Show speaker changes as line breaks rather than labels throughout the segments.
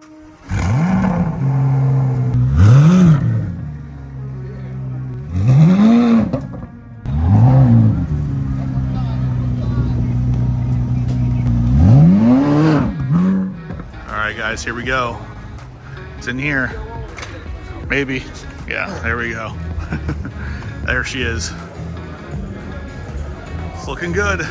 Alright guys, here we go. It's in here. Maybe. Yeah, there we go. There she is. It's looking good.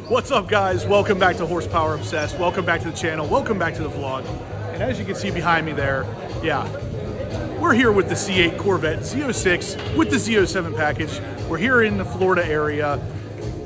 What's up guys? Welcome back to Horsepower Obsessed. Welcome back to the channel. Welcome back to the vlog. And as you can see behind me there, yeah, we're here with the C8 Corvette Z06 with the Z07 package. We're here in the Florida area.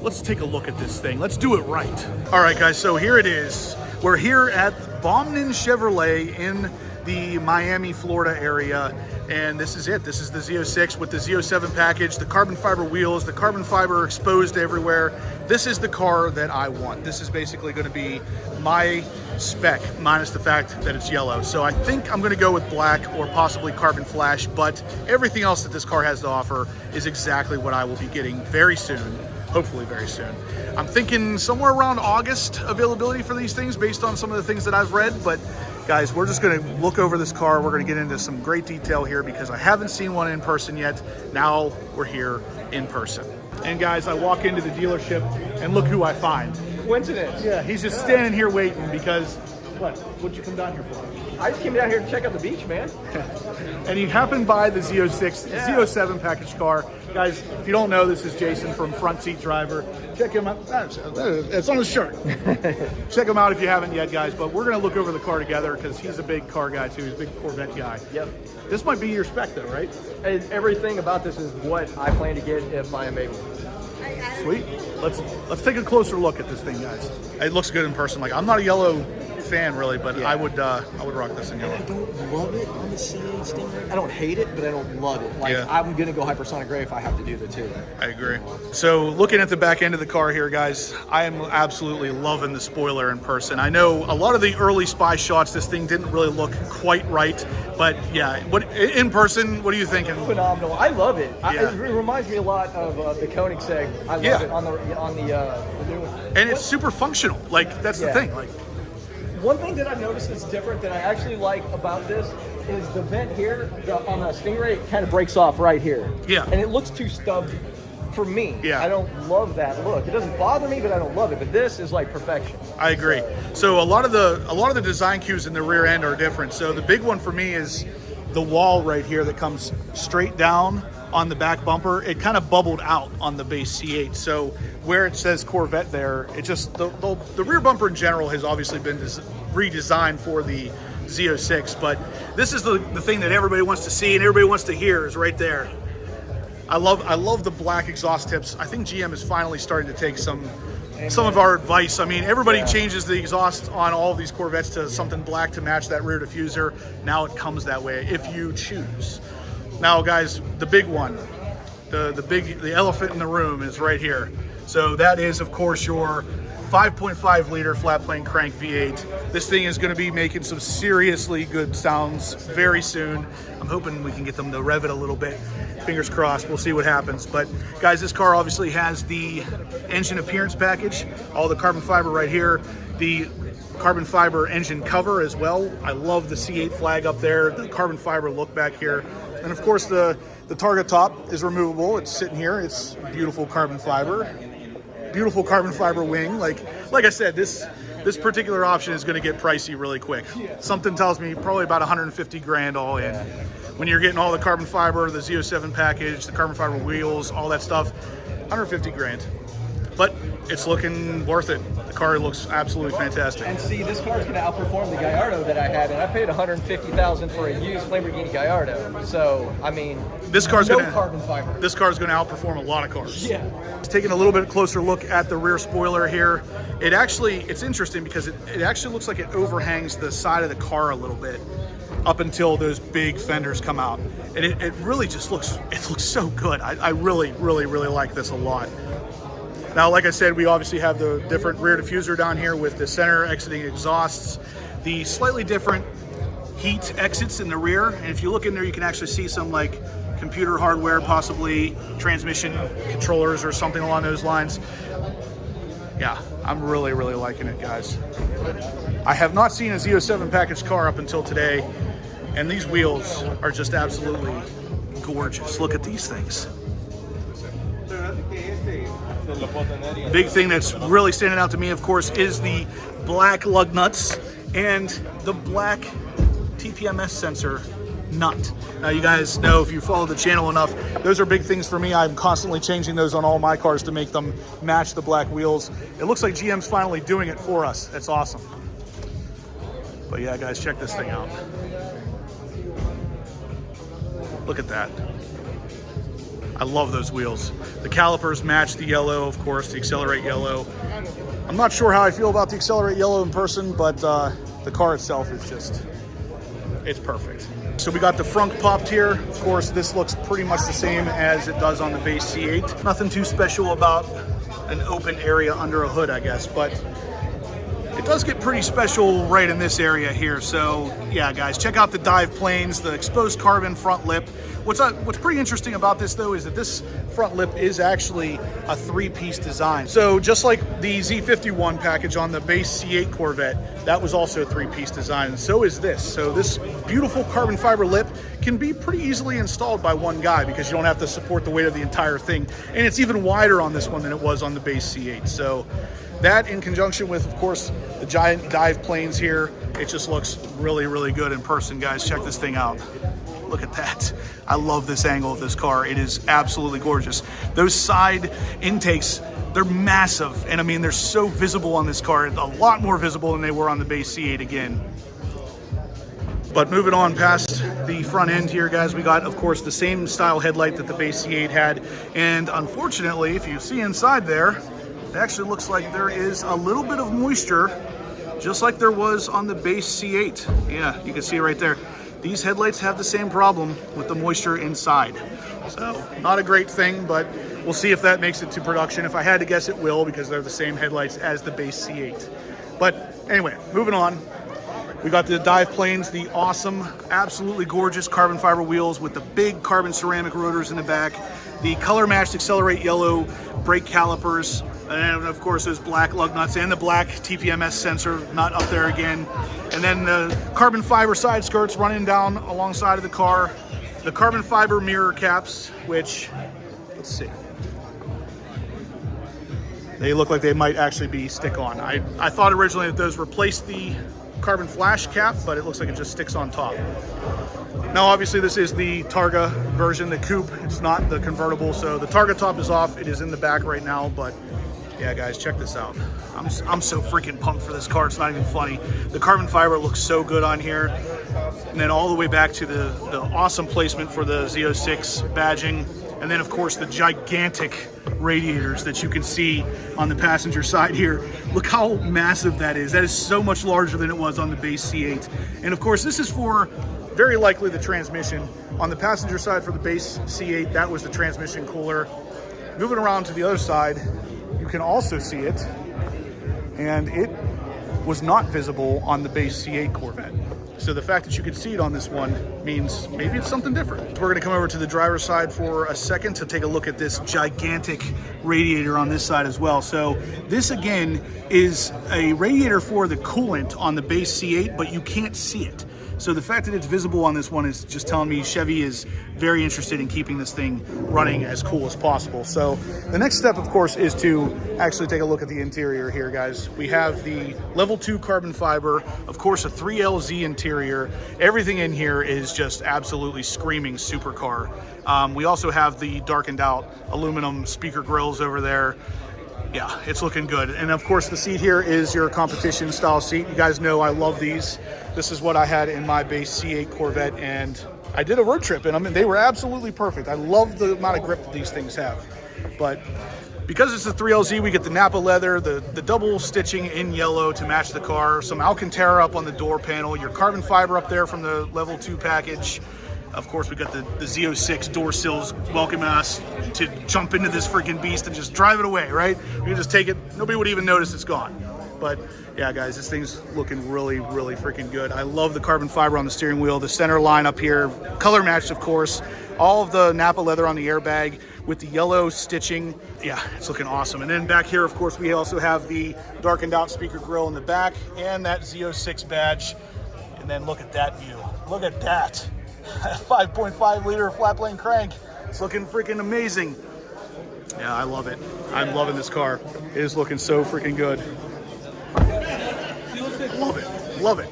Let's take a look at this thing. Let's do it right. All right guys, so here it is. We're here at Baumman Chevrolet in the Miami, Florida area. And this is it. This is the Z06 with the Z07 package, the carbon fiber wheels, the carbon fiber exposed everywhere. This is the car that I want. This is basically going to be my spec, minus the fact that it's yellow. So I think I'm going to go with black or possibly carbon flash, but everything else that this car has to offer is exactly what I will be getting very soon. Hopefully very soon. I'm thinking somewhere around August availability for these things based on some of the things that I've read, but guys, we're just gonna look over this car. We're gonna get into some great detail here because I haven't seen one in person yet. Now we're here in person. And guys, I walk into the dealership and look who I find.
Coincidence.
Yeah, he's just standing here waiting because, what'd you come down here for?
I just came down here to check out the beach, man.
And you happened by the Z06,
Yeah.
07 package car. Guys, if you don't know, this is Jason from Front Seat Driver. Check him out. It's on his shirt. Check him out if you haven't yet, guys. But we're going to look over the car together because he's a big car guy, too. He's a big Corvette guy.
Yep.
This might be your spec, though, right?
And everything about this is what I plan to get if I am able.
Sweet. Let's take a closer look at this thing, guys. It looks good in person. Like, I'm not a yellow fan really, but yeah. I would rock this in yellow.
I don't love it on the C8 Stingray. I don't hate it, but I don't love it. Like,
yeah.
I'm gonna go hypersonic gray if I have to do the two.
I agree. So looking at the back end of the car here, guys, I am absolutely loving the spoiler in person. I know a lot of the early spy shots, this thing didn't really look quite right, but yeah, in person, what are you thinking?
Phenomenal. I love it.
Yeah.
It reminds me a lot of the Koenigsegg. I love it on the new one.
And it's super functional. Like, that's the thing. Like,
one thing that I've noticed that's different that I actually like about this is the vent here on the Stingray, it kind of breaks off right here.
Yeah.
And it looks too stubbed for me.
Yeah.
I don't love that look. It doesn't bother me, but I don't love it. But this is like perfection.
I agree. So a lot of the design cues in the rear end are different. So the big one for me is the wall right here that comes straight down on the back bumper. It kind of bubbled out on the base C8. So where it says Corvette there, it just, the rear bumper in general has obviously been redesigned for the Z06, but this is the thing that everybody wants to see and everybody wants to hear is right there. I love the black exhaust tips. I think GM is finally starting to take some of our advice. I mean, everybody changes the exhaust on all of these Corvettes to something black to match that rear diffuser. Now it comes that way if you choose. Now guys, the big one, the elephant in the room is right here. So that is, of course, your 5.5 liter flat plane crank V8. This thing is going to be making some seriously good sounds very soon. I'm hoping we can get them to rev it a little bit. Fingers crossed, we'll see what happens. But guys, this car obviously has the engine appearance package, all the carbon fiber right here, the carbon fiber engine cover as well. I love the C8 flag up there, the carbon fiber look back here. And of course the targa top is removable. It's sitting here. It's beautiful carbon fiber. Beautiful carbon fiber wing. Like I said, this particular option is going to get pricey really quick. Something tells me probably about 150 grand all in. When you're getting all the carbon fiber, the Z07 package, the carbon fiber wheels, all that stuff, 150 grand. But it's looking worth it. The car looks absolutely fantastic.
And see, this car is going to outperform the Gallardo that I had, and I paid $150,000 for a used Lamborghini Gallardo. So, I mean,
this car's
carbon fiber.
This car is going to outperform a lot of cars.
Yeah.
Taking a little bit closer look at the rear spoiler here. It's interesting because it actually looks like it overhangs the side of the car a little bit up until those big fenders come out. And it really just looks so good. I really, really, really like this a lot. Now, like I said, we obviously have the different rear diffuser down here with the center exiting exhausts, the slightly different heat exits in the rear. And if you look in there, you can actually see some like computer hardware, possibly transmission controllers or something along those lines. Yeah, I'm really, really liking it, guys. I have not seen a Z07 package car up until today, and these wheels are just absolutely gorgeous. Look at these things. The big thing that's really standing out to me, of course, is the black lug nuts and the black TPMS sensor nut. Now, you guys know, if you follow the channel enough, those are big things for me. I'm constantly changing those on all my cars to make them match the black wheels. It looks like GM's finally doing it for us. That's awesome. But yeah, guys, check this thing out. Look at that. I love those wheels. The calipers match the yellow, of course, the Accelerate yellow. I'm not sure how I feel about the Accelerate yellow in person, but the car itself is just, it's perfect. So we got the frunk popped here. Of course, this looks pretty much the same as it does on the base C8. Nothing too special about an open area under a hood, I guess, but it does get pretty special right in this area here. So yeah, guys, check out the dive planes, the exposed carbon front lip. What's pretty interesting about this, though, is that this front lip is actually a three-piece design. So just like the Z51 package on the base C8 Corvette, that was also a three-piece design, and so is this. So this beautiful carbon fiber lip can be pretty easily installed by one guy because you don't have to support the weight of the entire thing. And it's even wider on this one than it was on the base C8. So that, in conjunction with, of course, the giant dive planes here, it just looks really, really good in person, guys. Check this thing out. Look at that. I love this angle of this car. It is absolutely gorgeous. Those side intakes, they're massive. And I mean, they're so visible on this car, a lot more visible than they were on the base C8 again. But moving on past the front end here, guys, we got, of course, the same style headlight that the base C8 had. And unfortunately, if you see inside there, it actually looks like there is a little bit of moisture, just like there was on the base C8. Yeah, you can see it right there. These headlights have the same problem with the moisture inside. So not a great thing, but we'll see if that makes it to production. If I had to guess, it will, because they're the same headlights as the base C8. But anyway, moving on. We got the dive planes, the awesome, absolutely gorgeous carbon fiber wheels with the big carbon ceramic rotors in the back, the color matched Accelerate yellow brake calipers, and of course those black lug nuts and the black TPMS sensor nut up there again. And then the carbon fiber side skirts running down alongside of the car. The carbon fiber mirror caps, which, let's see. They look like they might actually be stick-on. I thought originally that those replaced the carbon flash cap, but it looks like it just sticks on top. Now, obviously, this is the Targa version, the coupe. It's not the convertible, so the Targa top is off. It is in the back right now, but yeah, guys, check this out. I'm so freaking pumped for this car. It's not even funny. The carbon fiber looks so good on here. And then all the way back to the awesome placement for the Z06 badging. And then, of course, the gigantic radiators that you can see on the passenger side here. Look how massive that is. That is so much larger than it was on the base C8. And, of course, this is for very likely the transmission. On the passenger side for the base C8, that was the transmission cooler. Moving around to the other side, you can also see it, and it was not visible on the base C8 Corvette. So the fact that you could see it on this one means maybe it's something different. We're gonna come over to the driver's side for a second to take a look at this gigantic radiator on this side as well. So this again is a radiator for the coolant on the base C8, but you can't see it. So the fact that it's visible on this one is just telling me Chevy is very interested in keeping this thing running as cool as possible. So the next step, of course, is to actually take a look at the interior here, guys. We have the level 2 carbon fiber, of course, a 3LZ interior. Everything in here is just absolutely screaming supercar. We also have the darkened out aluminum speaker grills over there. Yeah, it's looking good. And of course, the seat here is your competition style seat. You guys know I love these. This is what I had in my base C8 Corvette, and I did a road trip in them, and they were absolutely perfect. I love the amount of grip that these things have. But because it's a 3LZ, we get the Napa leather, the double stitching in yellow to match the car, some Alcantara up on the door panel, your carbon fiber up there from the level 2 package. Of course, we got the Z06 door sills welcoming us to jump into this freaking beast and just drive it away, right? We can just take it. Nobody would even notice it's gone. But yeah, guys, this thing's looking really, really freaking good. I love the carbon fiber on the steering wheel, the center line up here, color matched, of course. All of the Napa leather on the airbag with the yellow stitching. Yeah, it's looking awesome. And then back here, of course, we also have the darkened out speaker grille in the back and that Z06 badge. And then look at that view. Look at that. 5.5 liter flat plane crank. It's looking freaking amazing. Yeah, I love it. I'm loving this car. It is looking so freaking good. Love it. Love it.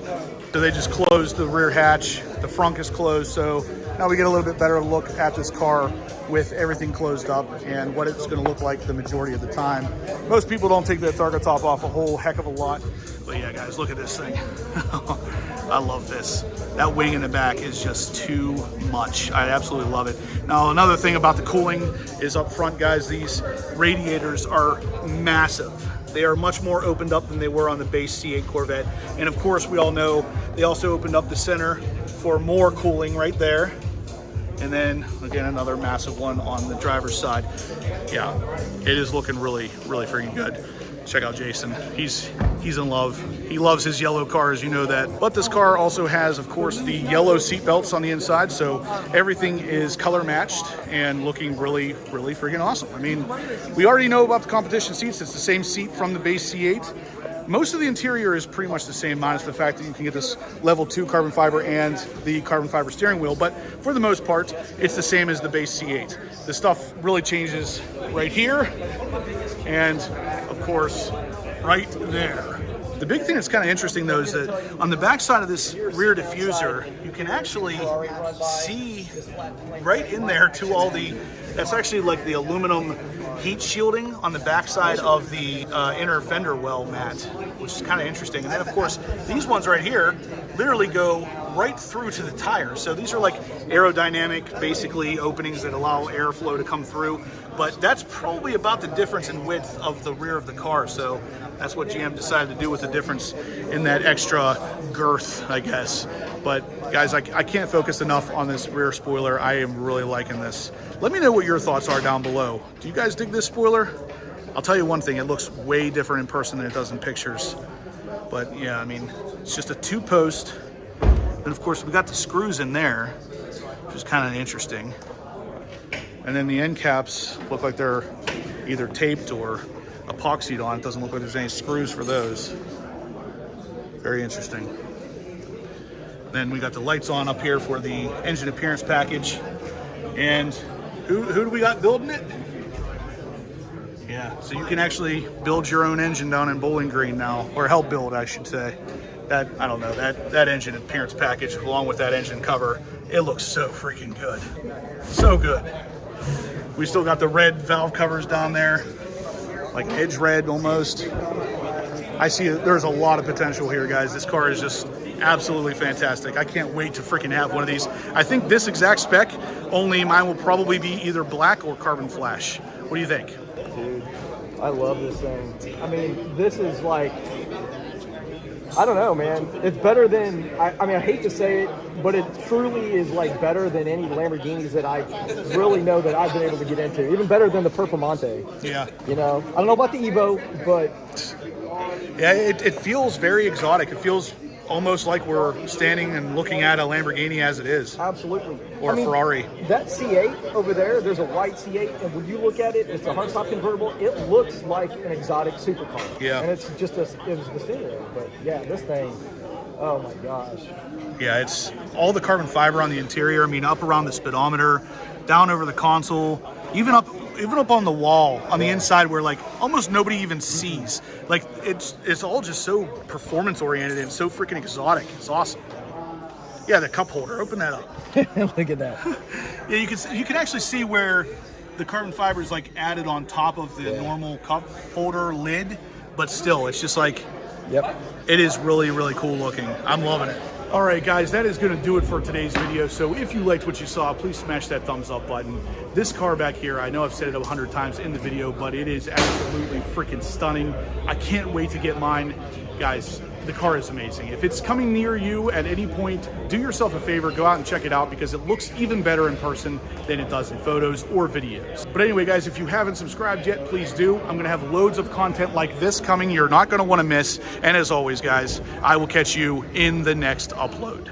So they just closed the rear hatch. The front is closed. So now we get a little bit better look at this car with everything closed up and what it's going to look like the majority of the time. Most people don't take that targa top off a whole heck of a lot. But yeah, guys, look at this thing. I love this. That wing in the back is just too much. I absolutely love it. Now, another thing about the cooling is up front, guys, these radiators are massive. They are much more opened up than they were on the base C8 Corvette. And of course, we all know they also opened up the center for more cooling right there. And then again, another massive one on the driver's side. Yeah, it is looking really, really freaking good. Check out Jason. He's in love. He loves his yellow cars, you know that. But this car also has, of course, the yellow seat belts on the inside, so everything is color matched and looking really, really freaking awesome. I mean, we already know about the competition seats. It's the same seat from the base C8. Most of the interior is pretty much the same, minus the fact that you can get this level 2 carbon fiber and the carbon fiber steering wheel, but for the most part, it's the same as the base C8. The stuff really changes right here, and of course, right there. The big thing that's kind of interesting though is that on the back side of this rear diffuser, you can actually see right in there to all the, that's actually like the aluminum heat shielding on the backside of the inner fender well mat, which is kind of interesting. And then of course, these ones right here literally go right through to the tire. So these are like aerodynamic, basically openings that allow airflow to come through. But that's probably about the difference in width of the rear of the car. So that's what GM decided to do with the difference in that extra girth, I guess. But guys, I can't focus enough on this rear spoiler. I am really liking this. Let me know what your thoughts are down below. Do you guys dig this spoiler? I'll tell you one thing, it looks way different in person than it does in pictures. But yeah, I mean, it's just a 2-post. And of course, we got the screws in there, which is kind of interesting. And then the end caps look like they're either taped or epoxied on. It doesn't look like there's any screws for those. Very interesting. Then we got the lights on up here for the engine appearance package. And who do we got building it? Yeah, so you can actually build your own engine down in Bowling Green now, or help build, I should say. That, I don't know, that engine appearance package along with that engine cover, it looks so freaking good. So good. We still got the red valve covers down there, like edge red almost. I see there's a lot of potential here, guys. This car is just absolutely fantastic. I can't wait to freaking have one of these. I think this exact spec, only mine will probably be either black or carbon flash. What do you think?
Dude, I love this thing. I mean, this is like, I don't know, man. It's better than, I mean, I hate to say it, but it truly is like better than any Lamborghinis that I really know that I've been able to get into. Even better than the Performante.
Yeah.
You know, I don't know about the Evo, but
yeah, it feels very exotic. It feels almost like we're standing and looking at a Lamborghini as it is.
Absolutely.
Or a Ferrari.
That C8 over there, there's a white C8, and when you look at it, it's a hardtop convertible. It looks like an exotic supercar.
Yeah.
And it's just it was the Stingray. But yeah, this thing, oh my gosh.
Yeah, it's all the carbon fiber on the interior. I mean, up around the speedometer, down over the console, even up on the wall on the inside where like almost nobody even sees. Like it's all just so performance oriented and so freaking exotic. It's awesome. Yeah, the cup holder, open that up.
Look at that.
Yeah, you can actually see where the carbon fiber is like added on top of the normal cup holder lid, but still it's just like,
yep.
It is really, really cool looking. I'm loving it. All right, guys, that is going to do it for today's video. So if you liked what you saw, please smash that thumbs up button. This car back here, I know I've said it 100 times in the video, but it is absolutely freaking stunning. I can't wait to get mine. Guys, the car is amazing. If it's coming near you at any point, do yourself a favor, go out and check it out because it looks even better in person than it does in photos or videos. But anyway, guys, if you haven't subscribed yet, please do. I'm gonna have loads of content like this coming you're not gonna wanna miss. And as always, guys, I will catch you in the next upload.